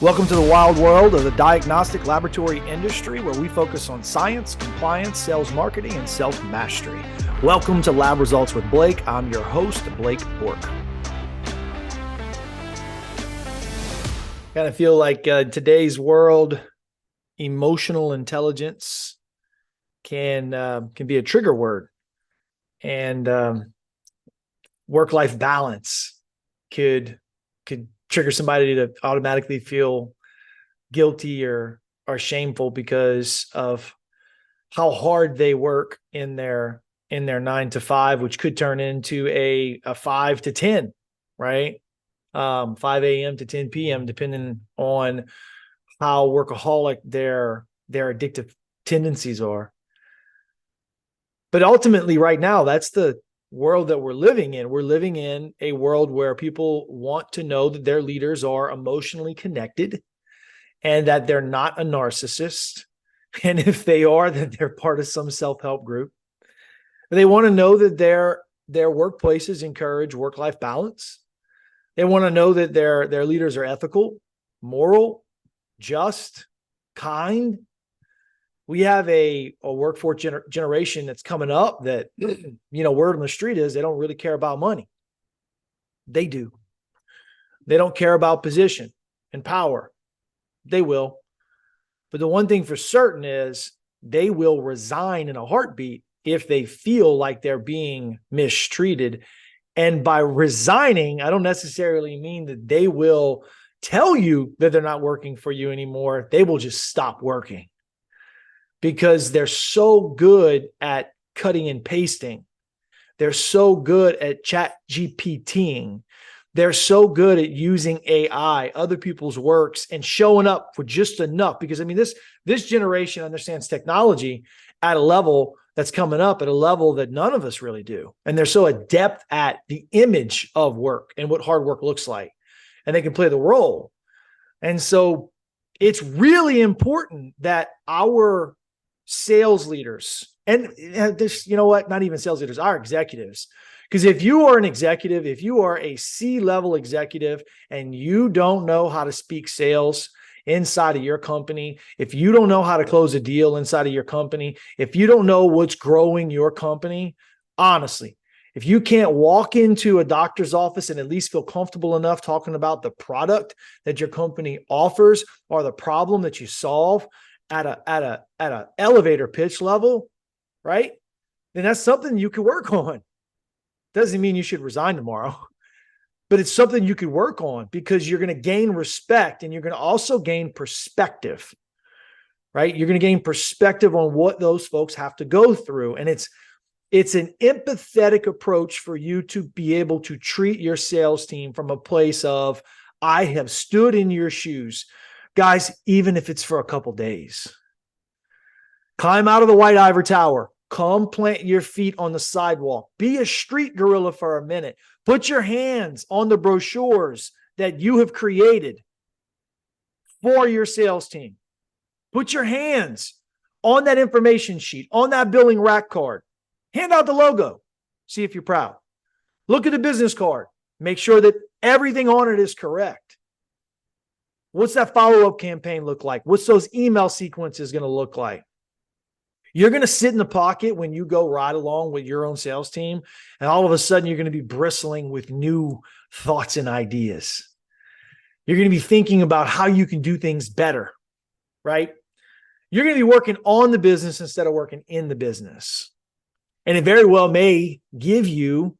Welcome to the wild world of the diagnostic laboratory industry, where we focus on science, compliance, sales marketing, and self-mastery. Welcome to Lab Results with Blake. I'm your host, Blake Bork. Kind of feel like today's world, emotional intelligence can be a trigger word, and work-life balance could trigger somebody to automatically feel guilty or shameful because of how hard they work in their 9 to 5, which could turn into a 5 to 10, right? 5 a.m. to 10 p.m., depending on how workaholic their addictive tendencies are. But ultimately, right now, that's the world that we're living in. We're living in a world where people want to know that their leaders are emotionally connected and that they're not a narcissist. And if they are, that they're part of some self-help group. They want to know that their workplaces encourage work-life balance. They want to know that their leaders are ethical, moral, just, kind. We have a workforce generation that's coming up that, word on the street is they don't really care about money. They do. They don't care about position and power. They will. But the one thing for certain is they will resign in a heartbeat if they feel like they're being mistreated. And by resigning, I don't necessarily mean that they will tell you that they're not working for you anymore. They will just stop working, because they're so good at cutting and pasting. They're so good at chat GPTing. They're so good at using AI, other people's works, and showing up for just enough. Because this generation understands technology at a level that's coming up at a level that none of us really do. And they're so adept at the image of work and what hard work looks like. And they can play the role. And so it's really important that our sales leaders, and this, not even sales leaders, our executives. Because if you are an executive, if you are a C-level executive and you don't know how to speak sales inside of your company, if you don't know how to close a deal inside of your company, if you don't know what's growing your company, honestly, if you can't walk into a doctor's office and at least feel comfortable enough talking about the product that your company offers or the problem that you solve at a elevator pitch level, right? Then that's something you could work on. Doesn't mean you should resign tomorrow, but it's something you could work on, because you're going to gain respect and you're going to also gain perspective, right? You're going to gain perspective on what those folks have to go through. And it's an empathetic approach for you to be able to treat your sales team from a place of, I have stood in your shoes. Guys, even if it's for a couple days, climb out of the White Ivory Tower, come plant your feet on the sidewalk, be a street gorilla for a minute, put your hands on the brochures that you have created for your sales team. Put your hands on that information sheet, on that billing rack card, hand out the logo, see if you're proud. Look at the business card, make sure that everything on it is correct. What's that follow-up campaign look like? What's those email sequences going to look like? You're going to sit in the pocket when you go ride along with your own sales team, and all of a sudden you're going to be bristling with new thoughts and ideas. You're going to be thinking about how you can do things better, right? You're going to be working on the business instead of working in the business. And it very well may give you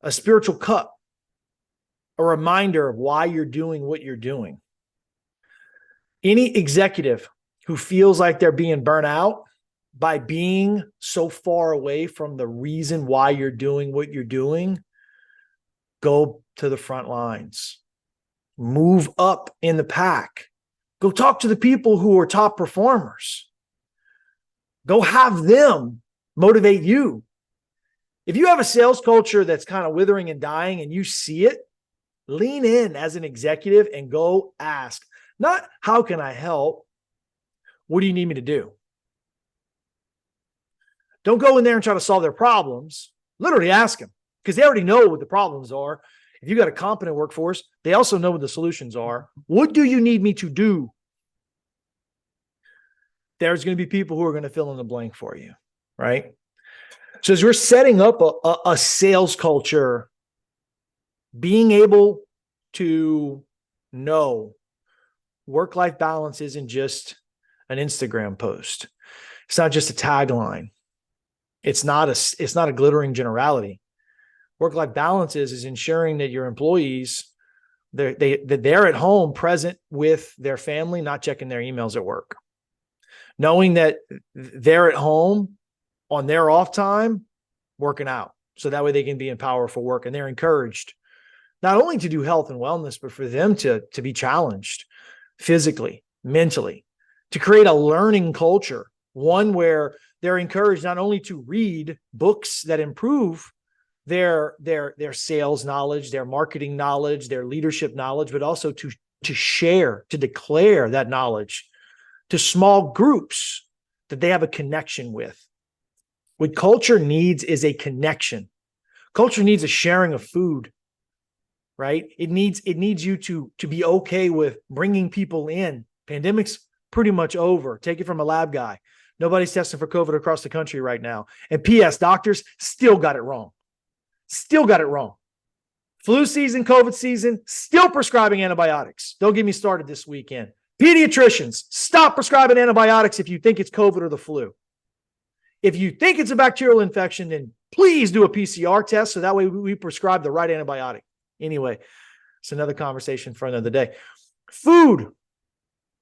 a spiritual cut, a reminder of why you're doing what you're doing. Any executive who feels like they're being burnt out by being so far away from the reason why you're doing what you're doing, go to the front lines. Move up in the pack. Go talk to the people who are top performers. Go have them motivate you. If you have a sales culture that's kind of withering and dying and you see it, lean in as an executive and go ask. Not, how can I help? What do you need me to do? Don't go in there and try to solve their problems. Literally ask them, because they already know what the problems are. If you got a competent workforce, they also know what the solutions are. What do you need me to do? There's going to be people who are going to fill in the blank for you, right? So as we're setting up a sales culture, being able to know work-life balance isn't just an Instagram post. It's not just a tagline. It's not a glittering generality. Work-life balance is ensuring that your employees, they're at home present with their family, not checking their emails at work. Knowing that they're at home on their off time working out. So that way they can be empowered for work, and they're encouraged not only to do health and wellness, but for them to be challenged physically, mentally, to create a learning culture, one where they're encouraged not only to read books that improve their sales knowledge, their marketing knowledge, their leadership knowledge, but also to share, to declare that knowledge to small groups that they have a connection with. What culture needs is a connection. Culture needs a sharing of food, right? It needs you to be okay with bringing people in. Pandemic's pretty much over. Take it from a lab guy. Nobody's testing for COVID across the country right now. And P.S. doctors still got it wrong. Still got it wrong. Flu season, COVID season, still prescribing antibiotics. Don't get me started this weekend. Pediatricians, stop prescribing antibiotics if you think it's COVID or the flu. If you think it's a bacterial infection, then please do a PCR test so that way we prescribe the right antibiotic. Anyway, it's another conversation for another day. Food.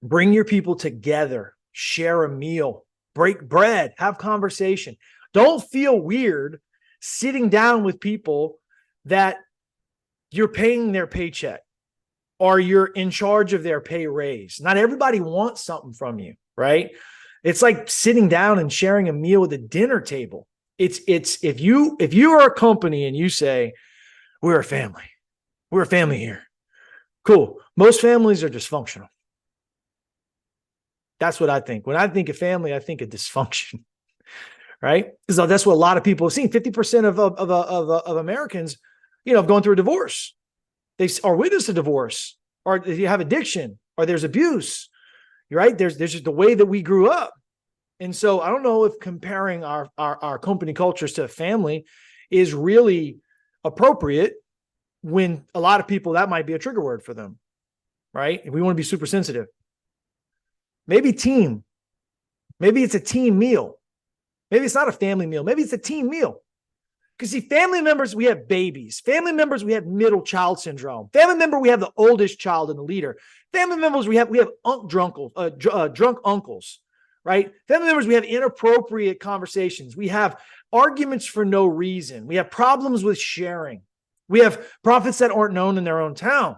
Bring your people together. Share a meal. Break bread. Have conversation. Don't feel weird sitting down with people that you're paying their paycheck or you're in charge of their pay raise. Not everybody wants something from you, right? It's like sitting down and sharing a meal at a dinner table. It's if you are a company and you say, we're a family here. Cool. Most families are dysfunctional. That's what I think. When I think of family, I think of dysfunction, right? Because that's what a lot of people have seen. 50% of Americans, have gone through a divorce. They are witness to divorce, or you have addiction, or there's abuse. Right? There's just the way that we grew up. And so I don't know if comparing our company cultures to a family is really appropriate when a lot of people, that might be a trigger word for them, right? If we want to be super sensitive. Maybe team. Maybe it's a team meal. Maybe it's not a family meal. Maybe it's a team meal. Because see, family members, we have babies. Family members, we have middle child syndrome. Family member, we have the oldest child and the leader. Family members, we have drunk uncles, right? Family members, we have inappropriate conversations. We have arguments for no reason. We have problems with sharing. We have prophets that aren't known in their own town.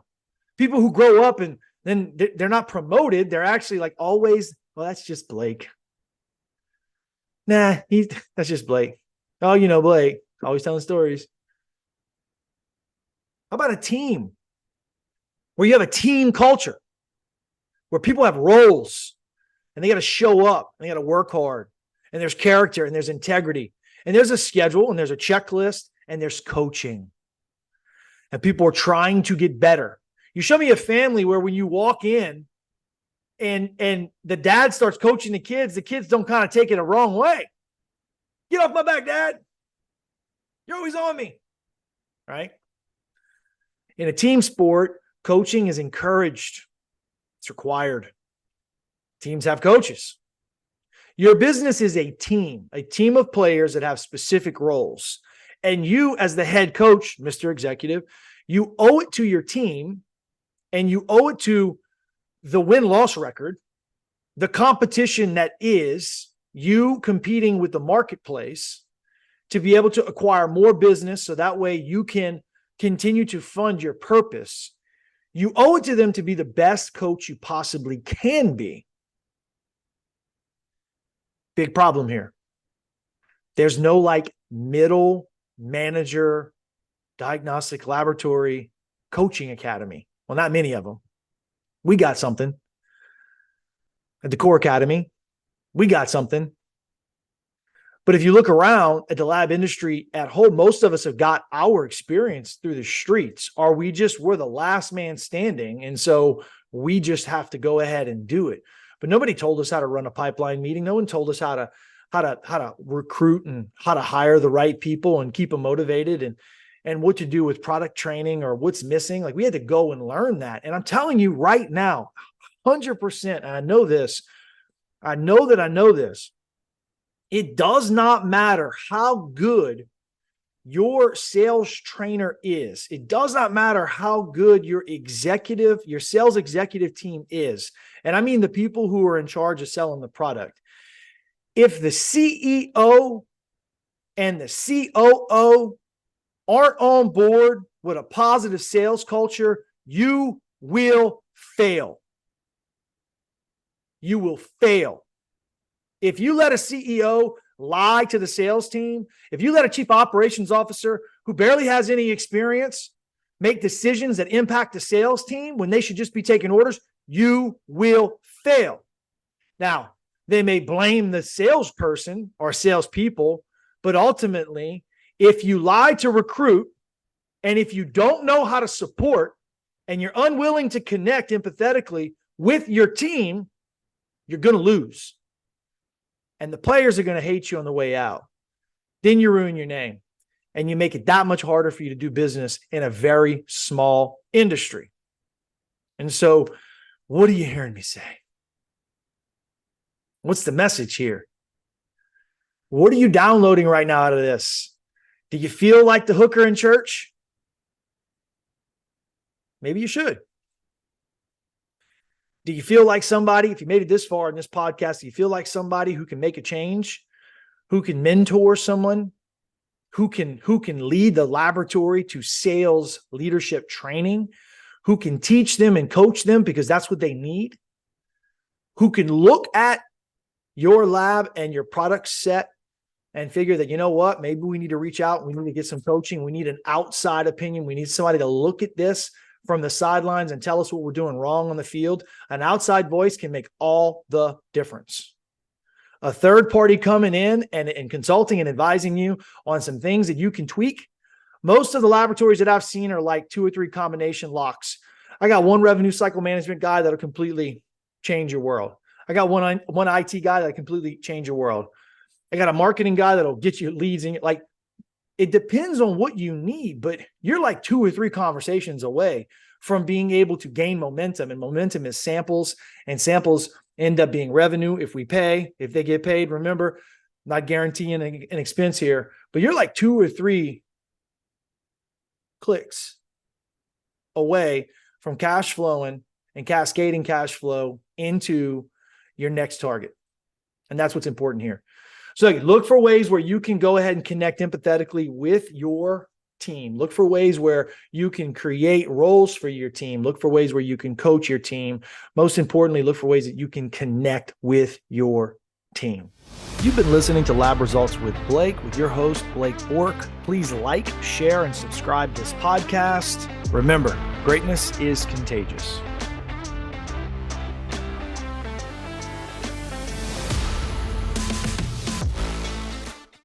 People who grow up and then they're not promoted. They're actually like always, well, that's just Blake. Nah, that's just Blake. Oh, Blake, always telling stories. How about a team where you have a team culture where people have roles and they got to show up and they got to work hard and there's character and there's integrity and there's a schedule and there's a checklist and there's coaching and people are trying to get better. You show me a family where when you walk in and the dad starts coaching the kids don't kind of take it a wrong way. Get off my back, Dad. You're always on me, right? In a team sport, coaching is encouraged. It's required. Teams have coaches. Your business is a team of players that have specific roles. And you, as the head coach, Mr. Executive, you owe it to your team and you owe it to the win-loss record, the competition that is you competing with the marketplace to be able to acquire more business so that way you can continue to fund your purpose. You owe it to them to be the best coach you possibly can be. Big problem here. There's no middle manager diagnostic laboratory coaching academy. Well, not many of them. We got something. At the Core Academy, we got something. But if you look around at the lab industry at home, most of us have got our experience through the streets. We're the last man standing. And so we just have to go ahead and do it. But nobody told us how to run a pipeline meeting. No one told us how to recruit and how to hire the right people and keep them motivated and what to do with product training or what's missing. Like, we had to go and learn that. And I'm telling you right now, 100%, and I know this, I know this. It does not matter how good your sales trainer is. It does not matter how good your sales executive team is. And I mean the people who are in charge of selling the product. If the CEO and the COO aren't on board with a positive sales culture, you will fail. You will fail. If you let a CEO lie to the sales team, if you let a chief operations officer who barely has any experience make decisions that impact the sales team when they should just be taking orders, you will fail. Now, they may blame the salesperson or salespeople, but ultimately, if you lie to recruit and if you don't know how to support and you're unwilling to connect empathetically with your team, you're going to lose. And the players are going to hate you on the way out. Then you ruin your name and you make it that much harder for you to do business in a very small industry. And so, what are you hearing me say? What's the message here? What are you downloading right now out of this? Do you feel like the hooker in church? Maybe you should. Do you feel like somebody, if you made it this far in this podcast, do you feel like somebody who can make a change, who can mentor someone, who can lead the laboratory to sales leadership training, who can teach them and coach them because that's what they need, who can look at your lab and your product set and figure that, you know what, maybe we need to reach out. We need to get some coaching. We need an outside opinion. We need somebody to look at this from the sidelines and tell us what we're doing wrong on the field. An outside voice can make all the difference. A third party coming in and consulting and advising you on some things that you can tweak. Most of the laboratories that I've seen are like 2 or 3 combination locks. I got one revenue cycle management guy that'll completely change your world. I got one IT guy that'll completely change your world. I got a marketing guy that'll get you leads in. Like, it depends on what you need, but you're like 2 or 3 conversations away from being able to gain momentum. And momentum is samples, and samples end up being revenue if they get paid. Remember, not guaranteeing an expense here, but you're like 2 or 3 clicks away from cash flowing and cascading cash flow into your next target. And that's what's important here. So look for ways where you can go ahead and connect empathetically with your team. Look for ways where you can create roles for your team. Look for ways where you can coach your team. Most importantly, look for ways that you can connect with your team. You've been listening to Lab Results with Blake, with your host, Blake Bork. Please like, share, and subscribe to this podcast. Remember, greatness is contagious.